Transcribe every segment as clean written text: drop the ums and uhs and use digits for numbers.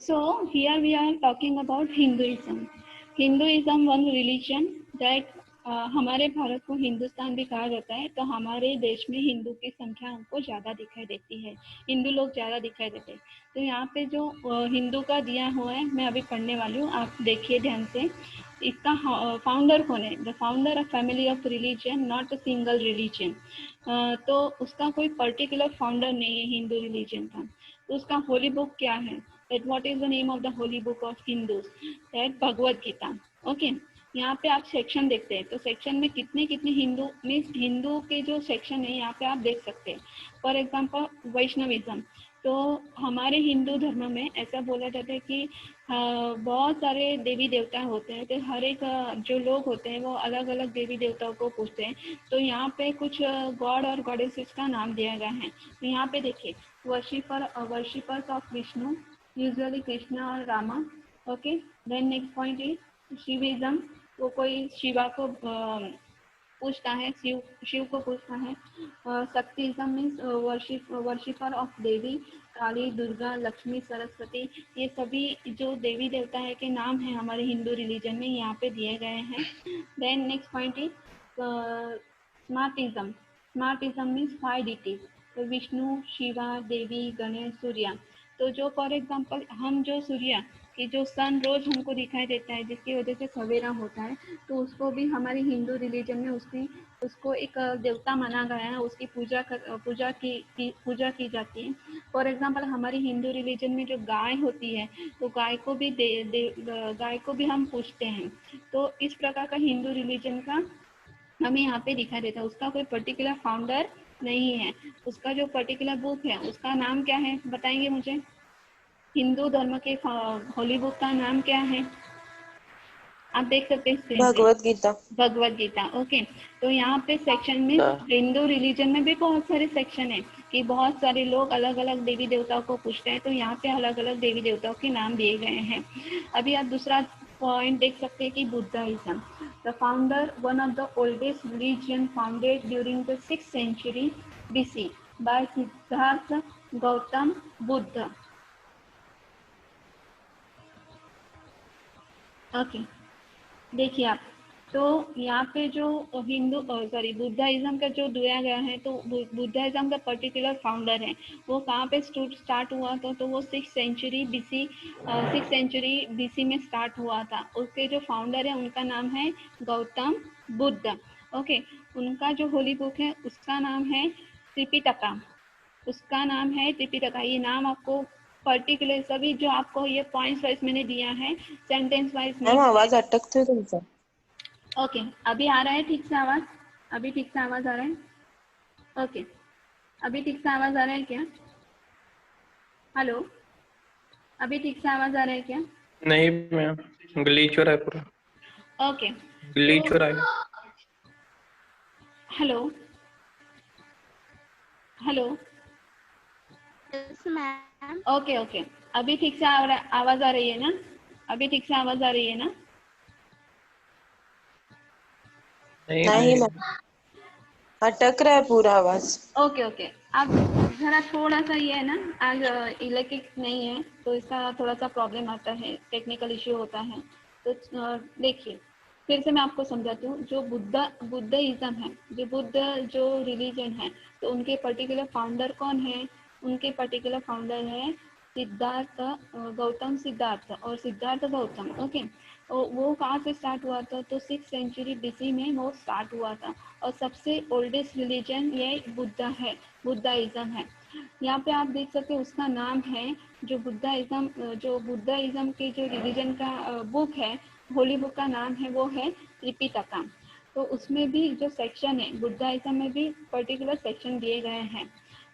So here we are talking about Hinduism. Hinduism one religion that हमारे भारत को हिंदुस्तान भी कहा जाता है, तो हमारे देश में हिंदू की संख्या हमको ज़्यादा दिखाई देती है, हिंदू लोग ज़्यादा दिखाई देते हैं। तो यहाँ पे जो हिंदू का दिया हुआ है मैं अभी पढ़ने वाली हूँ, आप देखिए ध्यान से। इसका फाउंडर कौन है? The founder of family of religion, not a single religion. तो उसका कोई पर्टिकुलर फाउंडर नहीं है हिंदू रिलीजन का। तो उसका होली बुक क्या है? That what is the name of the holy book of Hindus? That Bhagavad Gita. Okay, यहाँ पे आप सेक्शन देखते हैं, तो सेक्शन में कितने कितने हिंदू मीन्स हिंदू के जो सेक्शन है यहाँ पे आप देख सकते हैं। फॉर एग्जाम्पल वैष्णविज्म, तो हमारे हिंदू धर्म में ऐसा बोला जाता है कि बहुत सारे देवी देवता होते हैं, तो हर एक जो लोग होते हैं वो अलग अलग देवी देवताओं को पूछते हैं। तो यहाँ पे कुछ गॉड और गॉडेसेस का नाम दिया गया है। तो यहाँ पे देखिए, worshippers of Vishnu, usually Krishna और Rama. Okay, then next point is Shivism, वो कोई शिवा को पूछता है, शिव को पूछता है। शक्तिज्म मीन्स वर्शिपर ऑफ देवी, काली, दुर्गा, लक्ष्मी, सरस्वती। ये सभी जो देवी देवता है के नाम है हमारे हिंदू रिलीजन में यहाँ पे दिए गए हैं। Then next point is Smartism. Smartism means 5 deities, तो विष्णु, शिवा, देवी, गणेश, सूर्या। तो जो फॉर एग्जांपल हम जो सूर्य कि जो सन रोज हमको दिखाई देता है जिसकी वजह से सवेरा होता है, तो उसको भी हमारे हिंदू रिलीजन में उसको एक देवता माना गया है, उसकी पूजा की जाती है। फॉर एग्जांपल हमारी हिंदू रिलीजन में जो गाय होती है, तो गाय को भी हम पूजते हैं। तो इस प्रकार का हिंदू रिलीजन का हमें यहाँ पे दिखाई देता है। उसका कोई पर्टिकुलर फाउंडर नहीं है। उसका जो पर्टिकुलर बुक है उसका नाम क्या है बताएंगे मुझे? हिंदू धर्म के होली बुक का नाम क्या है? आप देख सकते हैं स्क्रीन पे, भगवत गीता। भगवत गीता। ओके, तो यहाँ पे सेक्शन में हिंदू रिलीजन में भी बहुत सारे सेक्शन है कि बहुत सारे लोग अलग अलग देवी देवताओं को पूछते हैं, तो यहाँ पे अलग अलग देवी देवताओं के नाम दिए गए हैं। अभी आप दूसरा पॉइंट देख सकते हैं कि Buddhism, the founder one of the oldest religion founded during the 6th century BC by Siddhartha Gautam Buddha. Okay, देखिए आप, तो यहाँ पे जो बुद्धाइज्म का जो दिया गया है, तो बुद्धाइज्म का पर्टिकुलर फाउंडर है वो कहाँ पे स्टार्ट हुआ था? तो वो 6th century BC में स्टार्ट हुआ था। उसके जो फाउंडर है उनका नाम है गौतम बुद्ध। ओके, उनका जो होली बुक है उसका नाम है त्रिपिटका। उसका नाम है त्रिपिटका। ये नाम आपको पर्टिकुलर सभी जो आपको ये पॉइंट्स वाइज मैंने दिया है, सेंटेंस वाइज नहीं। आवाज अटकते है तुमचा। ओके, अभी आ रहा है ठीक से आवाज? अभी ठीक से आवाज आ रहा है? ओके, अभी ठीक से आवाज आ रहा है क्या? हेलो, अभी ठीक से आवाज आ रहा है क्या? नहीं मैम, ग्लिच हो रहा है पूरा। ओके, ग्लिच हो रहा है। Hello hello, yes ma'am. Okay okay, अभी ठीक से आवाज आ रही है ना? अभी ठीक से आवाज आ रही है ना? नहीं मैम, अटक रहा है पूरा आवाज। ओके ओके, अब जरा थोड़ा सा ये है ना, आज इलेक्ट्रिक नहीं है तो इसका थोड़ा सा प्रॉब्लम आता है, टेक्निकल इश्यू होता है। तो देखिए फिर से मैं आपको समझाती हूँ। जो बुद्धिज्म है, जो रिलीजन है, तो उनके पर्टिकुलर फाउंडर कौन है? उनके पर्टिकुलर फाउंडर है गौतम सिद्धार्थ और सिद्धार्थ गौतम। ओके, वो कहाँ से स्टार्ट हुआ था? तो 6th century BC में वो स्टार्ट हुआ था। और सबसे ओल्डेस्ट रिलीजन ये बुद्धाइज्म है। यहाँ पे आप देख सकते हैं उसका नाम है जो बुद्धाइज्म के जो रिलीजन का बुक है, होली बुक का नाम है वो है त्रिपिटका। तो उसमें भी जो सेक्शन है बुद्धाइज्म में भी पर्टिकुलर सेक्शन दिए गए हैं।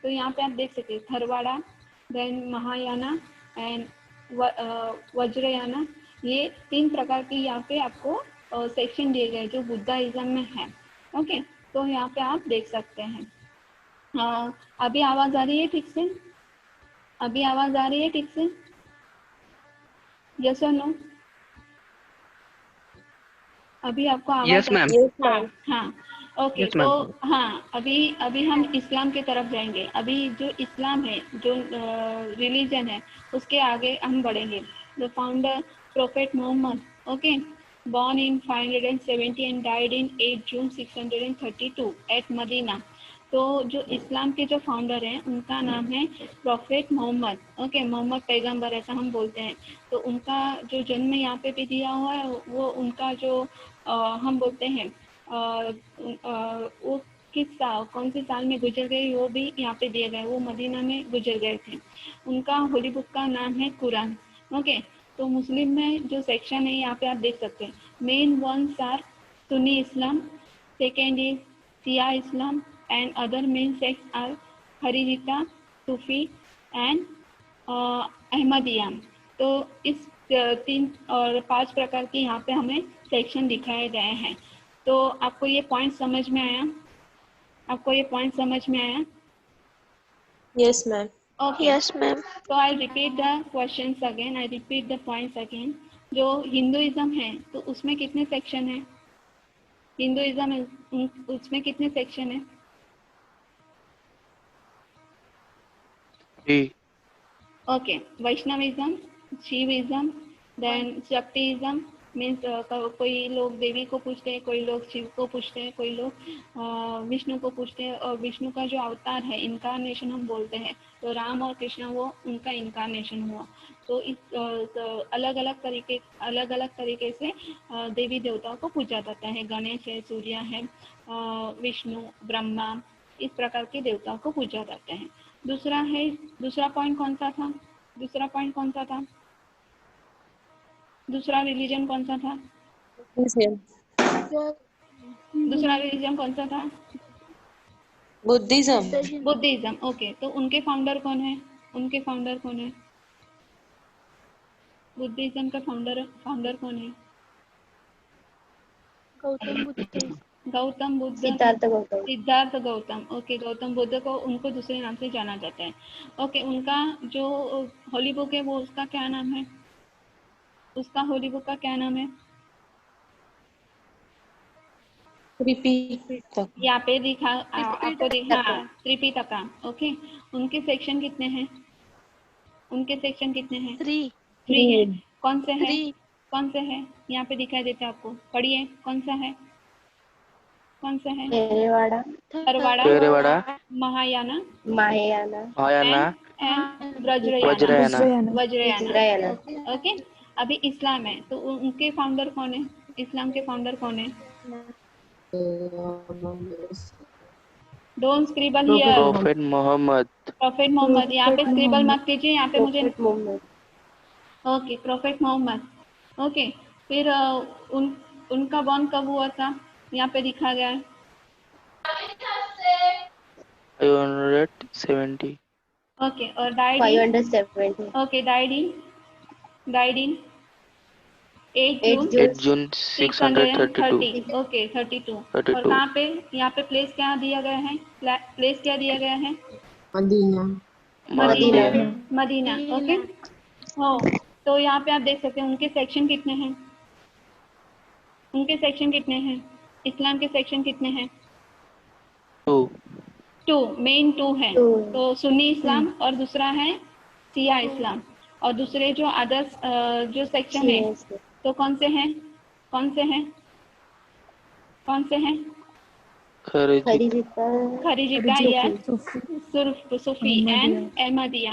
तो यहाँ पे आप देख सकते हैं थरवाड़ा, देन महायाना एंड वज्रयाना, ये 3 प्रकार की यहाँ पे आपको सेक्शन दिए गए जो बुद्धाइज्म में है। ओके, तो यहाँ पे आप देख सकते हैं। अभी आवाज आ रही है ठीक से? अभी आवाज आ रही है ठीक से? यस और नो? अभी आपको आवाज? Yes ma'am. हाँ हाँ, ओके Yes, तो ma'am. हाँ, अभी अभी हम इस्लाम की तरफ जाएंगे। अभी जो इस्लाम है, जो रिलीजन है, उसके आगे हम बढ़ेंगे। The founder prophet Muhammad, okay, born in 570 and died in 8 June 632 at Medina. तो जो इस्लाम के जो फाउंडर हैं उनका नाम है प्रोफेट मोहम्मद, ओके, मोहम्मद पैगंबर ऐसा हम बोलते हैं। तो उनका जो जन्म यहाँ पे भी दिया हुआ है, वो उनका जो हम बोलते हैं वो किस साल, कौन से साल में गुजर गए, वो भी यहाँ पे दिए गए। वो मदीना में गुजर गए थे। उनका होली बुक का नाम है कुरान, ओके। तो मुस्लिम में जो सेक्शन है यहाँ पे आप देख सकते हैं। Main ones are Sunni Islam, second is Shia Islam, and other main sects are Haririta, Sufi and Ahmadiyya. तो इस 3 और 5 प्रकार के यहाँ पे हमें सेक्शन दिखाए गए हैं। तो आपको ये पॉइंट समझ में आया? आपको ये पॉइंट समझ में आया? Yes, ma'am. Okay, Yes, ma'am. तो I repeat the questions again, I repeat the points again. जो हिंदुइज्म है तो उसमें कितने सेक्शन है? हिंदुइज्म उसमें कितने सेक्शन है? 3. Okay, Vaishnavism, Shivism, then Shaktism, means कोई लोग देवी को पूछते हैं, कोई लोग शिव को पूछते हैं, कोई लोग विष्णु को पूछते हैं। और विष्णु का जो अवतार है, इनकारनेशन हम बोलते हैं। तो राम और कृष्ण वो उनका इनकारनेशन हुआ। तो इस अलग अलग तरीके से देवी देवताओं को पूजा जाता है। गणेश है, सूर्य है, विष्णु, ब्रह्मा, इस प्रकार के देवताओं को पूजा जाते हैं। दूसरा पॉइंट कौन सा था? दूसरा रिलीजन कौन सा था? Buddhism. दूसरा रिलीजन कौन सा था? Buddhism. Buddhism, okay. तो उनके फाउंडर कौन है? बुद्धिज्म का फाउंडर कौन है? गौतम बुद्ध। गौतम बुद्ध, सिद्धार्थ गौतम, ओके। गौतम बुद्ध को उनको दूसरे नाम से जाना जाता है, ओके। उनका जो होली बुक है वो उसका क्या नाम है? होली बुक का क्या नाम है? Repeat. यहाँ पे दिखा आपको दिखा त्रिपिटका, ओके। उनके सेक्शन कितने हैं? 3. 3 है। कौन से है? 3. यहाँ पे दिखाई देते आपको, पढ़िए। कौन सा है? Theravada, महायाना Mahayana, एंड Vajrayana. वज्रयाना, ओके। अभी इस्लाम है तो उनके फाउंडर कौन है? इस्लाम के फाउंडर कौन है? Don't scribble here. Prophet Muhammad. Prophet Muhammad, यहाँ पे स्क्रिबल मत कीजिए, यहाँ पे मुझे, ओके, प्रोफेट मोहम्मद, ओके। फिर उनका बॉर्न कब हुआ था? यहाँ पे दिखा गया है। 570. ओके, और died in, okay, died in 8 June June 632. 630, okay, 32। और 32. कहाँ पे यहाँ पे प्लेस क्या दिया गया है? प्लेस क्या दिया गया है? Madina. Medina, okay. हो, तो यहाँ पे आप देख सकते हैं उनके सेक्शन कितने हैं? इस्लाम के सेक्शन कितने हैं? 2. मेन 2 है। तो सुन्नी इस्लाम और दूसरा है शिया इस्लाम। और दूसरे जो अदर्स जो सेक्शन है तो कौन से हैं? खरीजिता या सूफी एंड अहमदिया।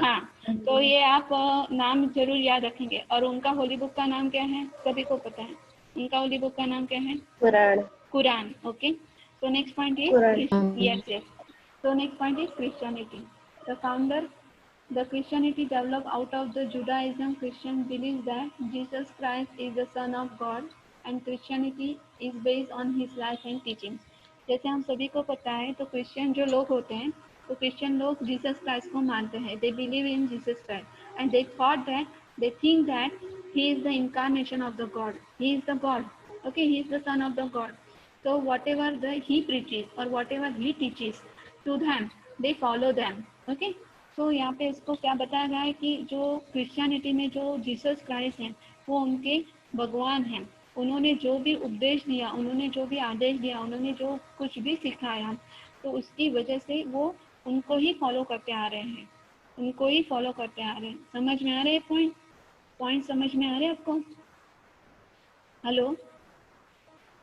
हाँ, तो ये आप नाम जरूर याद रखेंगे। और उनका होली बुक का नाम क्या है? सभी को पता है उनका होली बुक का नाम क्या है? Quran, okay. So next point is yes. So next point is Christianity. The Christianity developed out of the Judaism. Christian believes that Jesus Christ is the Son of God, and Christianity is based on His life and teachings. जैसे हम सभी को पता है तो Christian जो लोग होते हैं तो क्रिश्चियन लोग जीसस क्राइस्ट को मानते हैं। They believe in Jesus Christ and they think that He is the incarnation of the God. He is the God. Okay, He is the Son of the God. So whatever he preaches or whatever he teaches to them, they follow them. Okay. तो यहाँ पे इसको क्या बताया गया है कि जो क्रिश्चियनिटी में जो जीसस क्राइस्ट हैं वो उनके भगवान हैं। उन्होंने जो भी उपदेश दिया, उन्होंने जो भी आदेश दिया, उन्होंने जो कुछ भी सिखाया, तो उसकी वजह से वो उनको ही फॉलो करते आ रहे हैं, उनको ही फॉलो करते आ रहे हैं। समझ में आ रहे हैं पॉइंट? पॉइंट समझ में आ रहे हैं आपको? Hello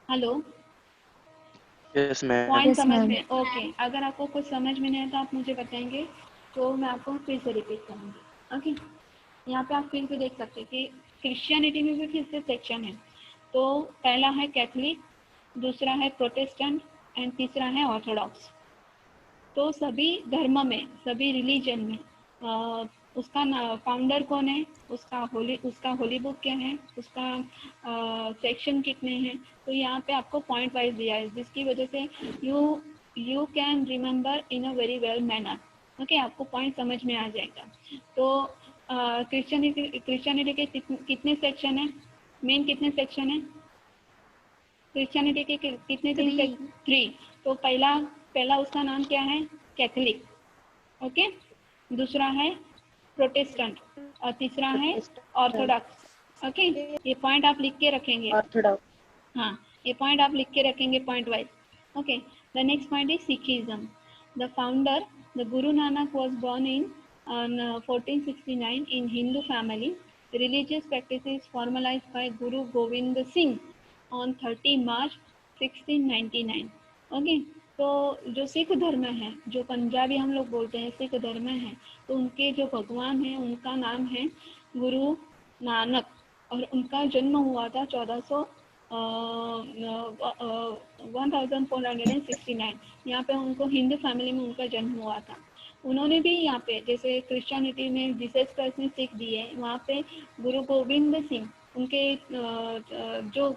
hello, yes ma'am. Point समझ में? ओके। अगर आपको कुछ समझ में नहीं है तो आप मुझे बताएंगे, तो मैं आपको फिर से रिपीट करूँगी। ओके, यहाँ पे आप फिर से देख सकते हैं कि क्रिश्चियनिटी में भी फिर से सेक्शन है। तो पहला है कैथलिक, दूसरा है प्रोटेस्टेंट एंड तीसरा है ऑर्थोडॉक्स। तो सभी धर्म में, सभी रिलीजन में उसका फाउंडर कौन है, उसका होली बुक क्या है, उसका सेक्शन कितने हैं, तो यहाँ पे आपको पॉइंट वाइज दिया है, जिसकी वजह से you can remember in a very well manner. Okay, आपको पॉइंट समझ में आ जाएगा। तो क्रिश्चियनिटी के कितने सेक्शन है, मेन कितने सेक्शन है क्रिश्चियनिटी के? कितने? 3। तो पहला उसका नाम क्या है? कैथलिक। ओके, दूसरा है प्रोटेस्टेंट और तीसरा है ऑर्थोडॉक्स। ओके, ये पॉइंट आप लिख के रखेंगे। ऑर्थोडॉक्स। हाँ, ये पॉइंट आप लिख के रखेंगे point wise. Okay, the next point is Sikhism. The founder, the Guru Nanak was born in on 1469 in Hindu family. Religious practices formalized by Guru Gobind Singh on 30 March 1699. Okay, तो जो सिख धर्म है, जो पंजाबी हम लोग बोलते हैं सिख धर्म है, तो उनके जो भगवान है उनका नाम है गुरु नानक, और उनका जन्म हुआ था 1469। यहाँ पे उनको हिंदू फैमिली में उनका जन्म हुआ था। उन्होंने भी यहाँ पे, जैसे क्रिश्चियनिटी में जीसस क्राइस्ट ने सीख दी है, वहाँ पे गुरु गोविंद सिंह उनके जो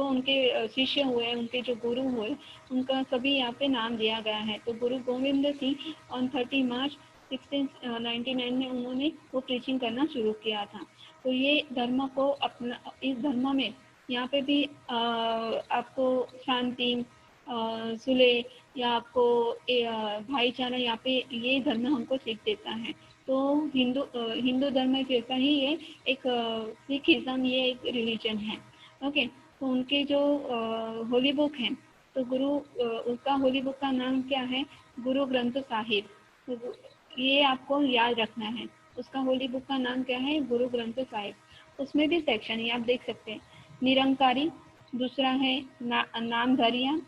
उनके शिष्य हुए, उनके जो गुरु हुए, उनका सभी यहाँ पे नाम दिया गया है। तो गुरु गोविंद सिंह ऑन 30 मार्च 1699 में उन्होंने वो प्रीचिंग करना शुरू किया था। तो ये धर्म को अपना, इस धर्म में यहाँ पे भी आपको शांति, सुलह, या आपको भाईचारा, यहाँ पे ये धर्म हमको सीख देता है। तो हिंदू धर्म जैसा ही ये एक सिखिज्म, ये एक रिलीजन है। ओके, तो उनके जो होली बुक है, तो उसका होली बुक का नाम क्या है? गुरु ग्रंथ साहिब। तो ये आपको याद रखना है, उसका होली बुक का नाम क्या है? गुरु ग्रंथ साहिब। उसमें भी सेक्शन है, आप देख सकते हैं। निरंकारी, दूसरा है नामधारिया,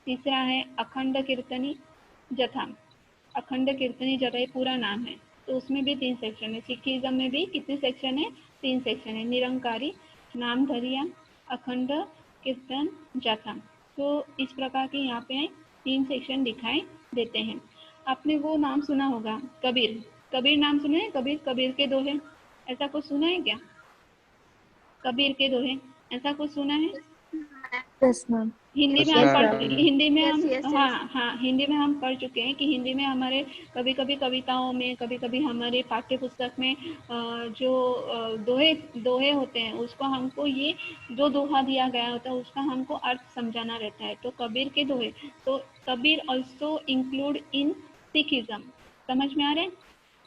तीसरा है अखंड कीर्तनी जथा। अखंड कीर्तनी जथा ये पूरा नाम है, तो उसमें भी 3 सेक्शन है। सिखिज्म में भी कितने सेक्शन है? 3 सेक्शन है, निरंकारी, नामधारिया, अखंड कीर्तन जथा। तो इस प्रकार के यहाँ पे 3 सेक्शन दिखाई देते हैं। आपने वो नाम सुना होगा, कबीर। कबीर नाम सुना है? कबीर के दोहे, ऐसा कुछ सुना है क्या? कबीर के दोहे, ऐसा कुछ सुना है? Yes ma'am. हिंदी में Yes, हम ma'am. हिंदी में हम हाँ, हिंदी में हम पढ़ चुके हैं कि हिंदी में हमारे कभी कभी कविताओं में, कभी कभी हमारे पाठ्य पुस्तक में जो दोहे होते हैं, उसको हमको ये जो दोहा दिया गया होता है उसका हमको अर्थ समझाना रहता है। तो कबीर के दोहे, तो Kabir also include in Sikhism. समझ में आ रहे हैं?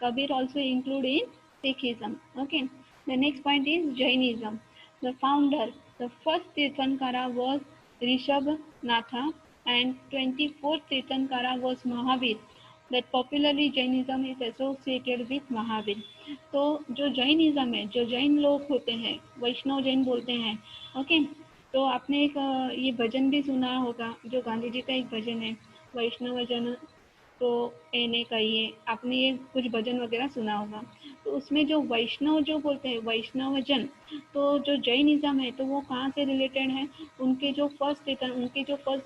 Kabir also include in Sikhism. Okay, the next point is Jainism. The founder, the first Tirthankara was Rishabhnatha and 24th Tirthankara was Mahavir. That popularly Jainism is associated with Mahavir. तो जो Jainism है, जो जैन लोग होते हैं, वैष्णव जैन बोलते हैं। ओके, तो आपने एक ये भजन भी सुना होगा, जो गांधी जी का एक भजन है, वैष्णव जन तो एने कहिए, आपने ये कुछ भजन वगैरह सुना होगा। तो उसमें जो वैष्णव जो बोलते हैं, वैष्णव जन, तो जो जैनिज्म है, तो वो कहाँ से रिलेटेड है? उनके जो फर्स्ट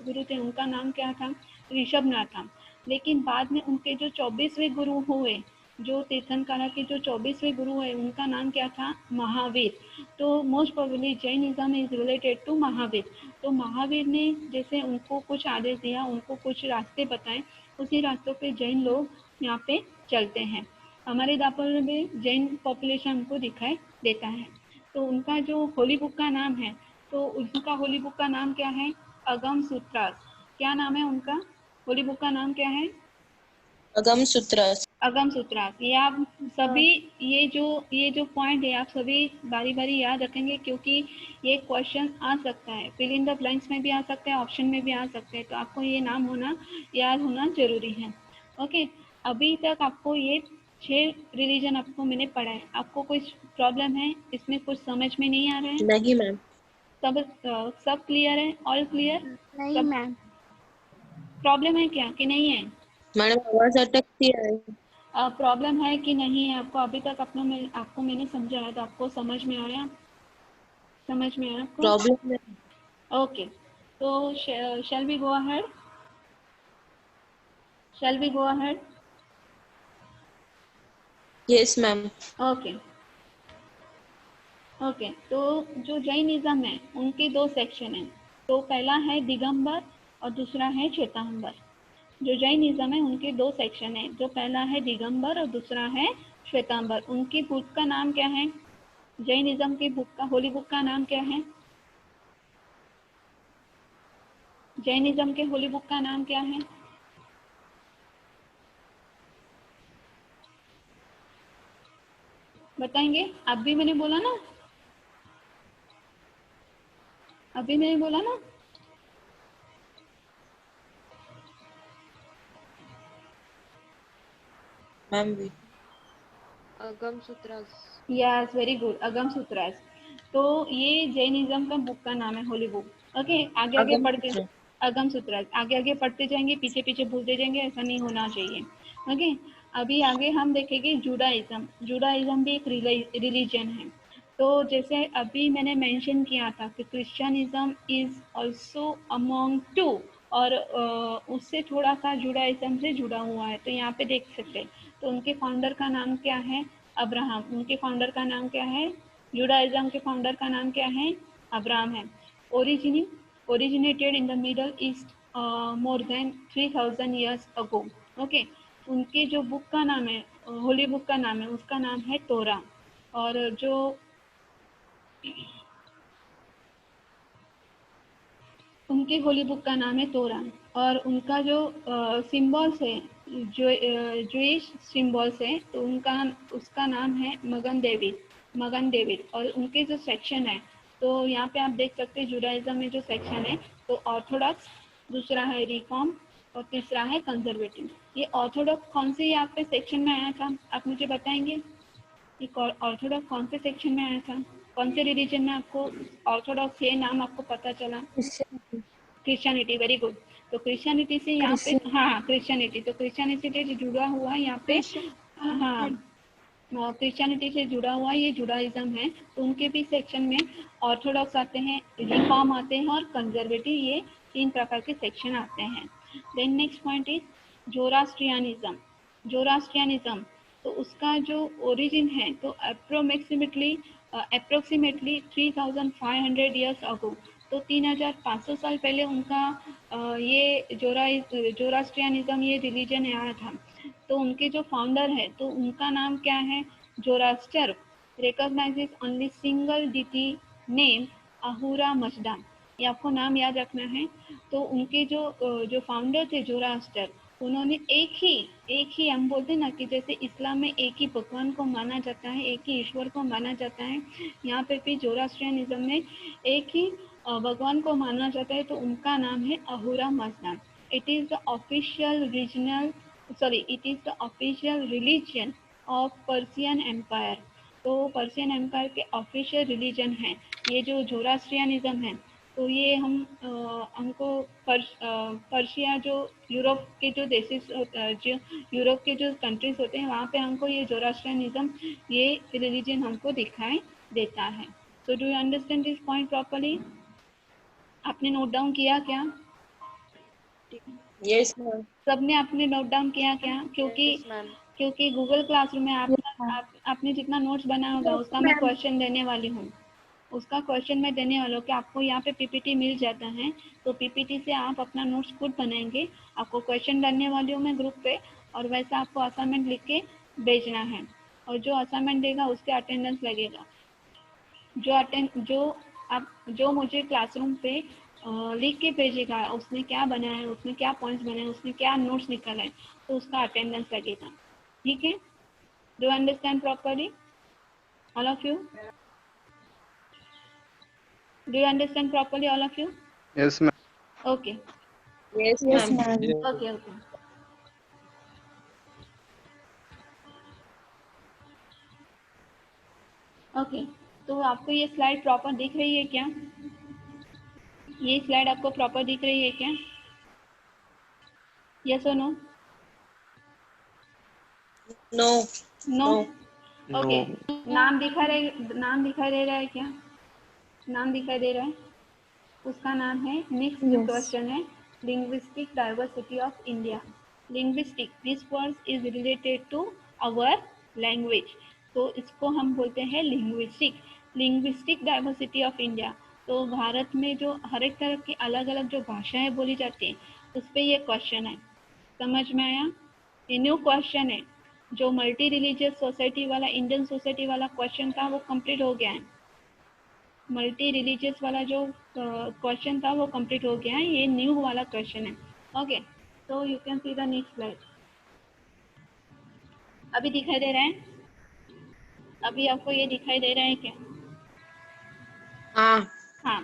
गुरु थे, उनका नाम क्या था? ऋषभनाथ था। लेकिन बाद में उनके जो 24वें गुरु हुए, जो तीर्थंकरा के जो 24वें गुरु हुए, उनका नाम क्या था? महावीर। तो most probably Jainism is related to Mahavir. तो महावीर ने जैसे उनको कुछ आदेश दिया, उनको कुछ रास्ते बताए, उसी रास्तों पे जैन लोग यहाँ पे चलते हैं। हमारे दापोरिजो में जैन पॉपुलेशन हमको दिखाई देता है। तो उनका जो होली बुक का नाम है, तो उनका होली बुक का नाम क्या है? अगम सूत्रास। क्या नाम है उनका? होली बुक का नाम क्या है? अगम सूत्रस। अगम सूत्रास, ये आप सभी ये जो पॉइंट है आप सभी बारी बारी याद रखेंगे, क्योंकि ये क्वेश्चन आ सकता है, फिल इन द ब्लैंक्स में भी आ सकता है, ऑप्शन में भी आ सकते हैं, तो आपको ये नाम होना याद होना जरूरी है। ओके, अभी तक आपको ये 6 रिलीजन आपको मैंने पढ़ा है, आपको कुछ प्रॉब्लम है इसमें, कुछ समझ में नहीं आ रहा है? नहीं मैम। सब क्लियर है? All clear? नहीं सब मैम। प्रॉब्लम है क्या कि नहीं है? मैडम आवाज अटकती है। प्रॉब्लम है कि नहीं है आपको? अभी तक आपको मैंने समझाया तो आपको समझ में आया? समझ में आया आपको? प्रॉब्लम है। ओके, तो shall we go ahead? Shall we go ahead? Yes ma'am. Okay okay, तो जो जैनिज्म है उनके 2 सेक्शन हैं, तो पहला है दिगंबर और दूसरा है श्वेतांबर। जो जैनिज्म है उनके 2 सेक्शन हैं, जो पहला है दिगंबर और दूसरा है श्वेतांबर। उनकी बुक का नाम क्या है? जैनिज्म की बुक का, होली बुक का नाम क्या है? जैनिज्म के होली बुक का नाम क्या है? बताएंगे? अभी मैंने बोला ना, अभी मैंने बोला ना। मैम भी अगम सूत्रास। यस, वेरी गुड, अगम सूत्रास। तो ये जैनिज्म का बुक का नाम है, होली बुक। ओके, आगे आगे अगम पढ़ते, सूत्र। अगम सूत्रास, आगे आगे पढ़ते जाएंगे, पीछे पीछे भूलते जाएंगे, ऐसा नहीं होना चाहिए। ओके, अभी आगे हम देखेंगे जुडाइज्म। जुडाइज्म भी एक रिलीजन है। तो जैसे अभी मैंने मेंशन किया था कि Christianism is also among to, और उससे थोड़ा सा जुडाइज्म से जुड़ा हुआ है, तो यहाँ पे देख सकते हैं। तो उनके फाउंडर का नाम क्या है? अब्राहम। उनके फाउंडर का नाम क्या है? जुडाइज्म के फाउंडर का नाम क्या है? अब्राहम है। Originated in the middle east more than 3000 years ago. Okay, उनके जो बुक का नाम है, होली बुक का नाम है, उसका नाम है तोरा। और जो उनके होली बुक का नाम है तोरा, और उनका जो सिम्बॉल्स है, जो जूइश सिम्बॉल्स है, तो उनका उसका नाम है मगन डेविड, मगन डेविड। और उनके जो सेक्शन है, तो यहाँ पे आप देख सकते हैं जुडाइज्म में जो सेक्शन है, तो ऑर्थोडॉक्स, दूसरा है रिफॉर्म, और तीसरा है कंजर्वेटिव। ये ऑर्थोडॉक्स कौन से यहाँ पे सेक्शन में आया था, आप मुझे बताएंगे? ये ऑर्थोडॉक्स कौन से सेक्शन में आया था? कौन से रिलीजन में आपको ऑर्थोडॉक्स ये नाम आपको पता चला? Christianity, very good. तो क्रिश्चियनिटी से यहाँ पे, हाँ क्रिश्चियनिटी, तो क्रिश्चियनिटी से जुड़ा हुआ यहाँ पे, हाँ क्रिश्चियनिटी से जुड़ा हुआ ये जुडाइज्म है। तो उनके भी सेक्शन में ऑर्थोडॉक्स आते हैं, रिफॉर्म आते हैं, और कंजर्वेटिव, ये 3 प्रकार के सेक्शन आते हैं। Then next point is Zoroastrianism. Zoroastrianism, तो उसका जो ओरिजिन है, तो अप्रोक्सीमेटली 3500 ईयर्स अगो, तो 3500 साल पहले उनका ये जोरास्ट्रियनिज्म ये रिलीजन आया था। तो उनके जो फाउंडर है, तो उनका नाम क्या है? Zoroaster recognizes only single deity name Ahura Mazda. ये आपको नाम याद रखना है। तो उनके जो फाउंडर थे जोरास्टर, उन्होंने एक ही हम बोलते हैं ना कि जैसे इस्लाम में एक ही भगवान को माना जाता है, एक ही ईश्वर को माना जाता है, यहाँ पे भी जोरास्ट्रियनिज्म में एक ही भगवान को माना जाता है, तो उनका नाम है Ahura Mazda. It is the official regional, sorry, it is the official religion of Persian empire. तो पर्शियन एम्पायर के ऑफिशियल रिलीजन है ये जो जोरास्ट्रियनिज्म है। तो ये हमको पर्शिया, जो यूरोप के जो देशेस, जो यूरोप के जो कंट्रीज होते हैं, वहाँ पे हमको ये जोरास्ट्रियनिज्म ये रिलीजन हमको दिखाई देता है। So do you understand this point properly? आपने नोट डाउन किया क्या? Yes ma'am. सबने आपने नोट डाउन किया क्या? Yes ma'am. क्योंकि गूगल क्लासरूम में आपने जितना नोट्स बनाया होगा उसका मैं क्वेश्चन देने वाली हूँ, उसका क्वेश्चन मैं देने वाला हूँ कि आपको यहाँ पे पीपीटी मिल जाता है, तो पीपीटी से आप अपना नोट्स खुद बनाएंगे। आपको क्वेश्चन डालने वाली हूँ मैं ग्रुप पे, और वैसा आपको असाइनमेंट लिख के भेजना है, और जो असाइनमेंट देगा उसके अटेंडेंस लगेगा। जो मुझे क्लासरूम पे लिख के भेजेगा, उसने क्या बनाया है, उसने क्या पॉइंट्स बनाए, उसने क्या नोट्स निकाला है, तो उसका अटेंडेंस लगेगा। ठीक है, do understand properly all of you? Do you understand properly all of you? Yes, ma'am. Okay Yes, Yes, ma'am. ma'am. Okay okay okay. तो आपको ये स्लाइड प्रॉपर दिख रही है क्या? ये स्लाइड आपको प्रॉपर दिख रही है क्या? यस और no? No. No? No. Okay. नाम दिखाई दे रहा है क्या? नाम दिखाई दे रहा है? उसका नाम है, नेक्स्ट जो Yes. क्वेश्चन है, linguistic diversity of India. Linguistic, this word is related to our language, तो इसको हम बोलते हैं linguistic. Linguistic diversity of India, तो भारत में जो हर एक तरह की अलग अलग जो भाषाएं बोली जाती हैं उस पर ये क्वेश्चन है। समझ में आया? ये न्यू क्वेश्चन है। जो मल्टी रिलीजियस सोसाइटी वाला, इंडियन सोसाइटी वाला क्वेश्चन था वो कंप्लीट हो गया है। मल्टी रिलीजियस वाला जो क्वेश्चन था वो कंप्लीट हो गया है, ये न्यू वाला क्वेश्चन है। Okay, so you can see the next slide। अभी दिखाई दे रहा है? अभी आपको ये दिखाई दे रहा है क्या? हाँ। हाँ,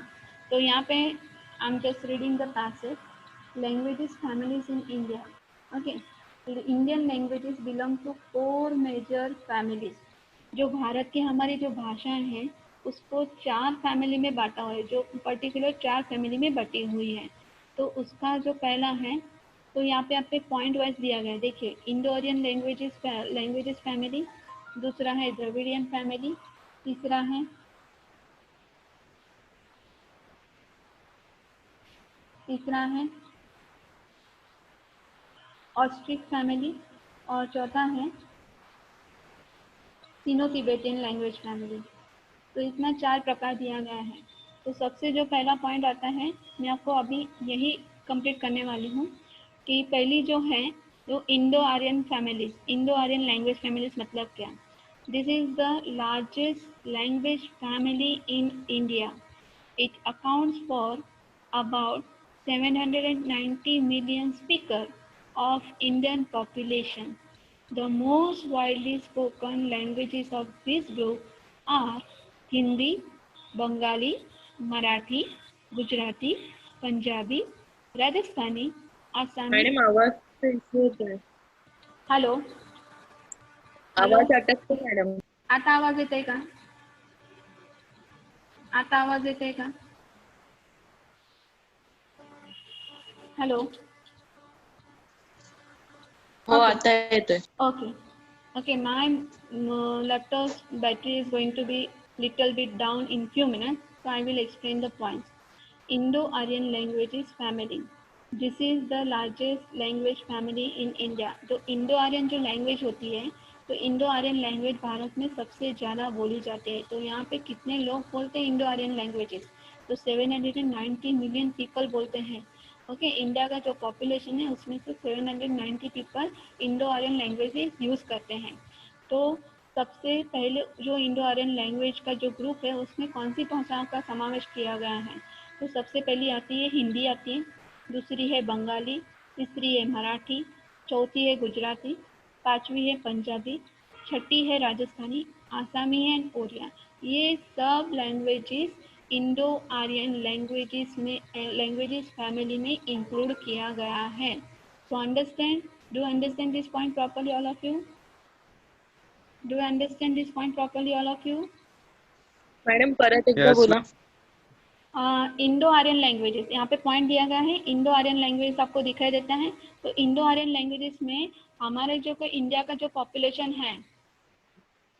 तो यहाँ पे I am just reading the passage, languages families in India. Okay, Indian languages belong to 4 major families. जो भारत की हमारी जो भाषाएं हैं उसको 4 फैमिली में बांटा हुआ है, जो पर्टिकुलर 4 फैमिली में बटी हुई है। तो उसका जो पहला है, तो यहाँ पे आपके पॉइंट वाइज दिया गया है, देखिए, इंडो आर्यन लैंग्वेजेस फैमिली, दूसरा है द्रविडियन फैमिली, तीसरा है ऑस्ट्रिक फैमिली, और चौथा है सिनो तिबेटियन लैंग्वेज फैमिली। तो इसमें 4 प्रकार दिया गया है। तो सबसे जो पहला पॉइंट आता है, मैं आपको अभी यही कंप्लीट करने वाली हूँ कि पहली जो है वो Indo Aryan families. Indo Aryan language families मतलब क्या? This is the largest language family in India. It accounts for about 790 million speakers of Indian population. The most widely spoken languages of this group are Hindi, Bengali, Marathi, Gujarati, Punjabi, Rajasthani, Assami। Madam आवाज से issue होता है। Hello hello, आवाज अटकतो madam. आता आवाज येतोय का? आता आवाज येतोय का? हॅलो, हो Okay. आता येतोय। Okay. Okay, my laptop's battery is going to be little bit down in few minutes, so I will explain the points. Indo-Aryan languages family. This is the largest language family in India. तो Indo-Aryan जो language होती है, तो Indo-Aryan language Bharat में सबसे ज़्यादा बोली जाती है। तो यहाँ पे कितने लोग बोलते हैं इंडो-आर्यन लैंग्वेजेस? तो 790 मिलियन पीपल बोलते हैं। ओके, इंडिया का जो पॉपुलेशन है उसमें से 790 people Indo Aryan language use करते हैं। तो सबसे पहले जो इंडो आर्यन लैंग्वेज का जो ग्रुप है उसमें कौन सी भाषाओं का समावेश किया गया है? तो सबसे पहली आती है हिंदी आती है, दूसरी है बंगाली, तीसरी है मराठी, चौथी है गुजराती, पांचवी है पंजाबी, छठी है राजस्थानी, आसामी है ओरिया। ये सब languages Indo Aryan languages family में इंक्लूड किया गया है। So understand, do understand this point properly all of you? Do understand this point properly all of you? Madam परत एकदा Yes, बोला। इंडो आर्यन लैंग्वेजेस, यहाँ पे पॉइंट दिया गया है, इंडो आर्यन लैंग्वेज आपको दिखाई देता है। तो इंडो आर्यन लैंग्वेजेस में हमारे जो इंडिया का जो पॉपुलेशन है,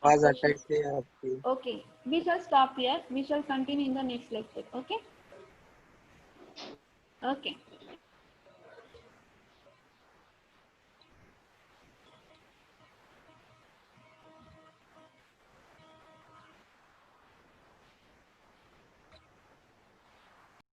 आवाज अटकती है आपकी। okay, we shall stop here, we shall continue in the next lecture। okay, okay।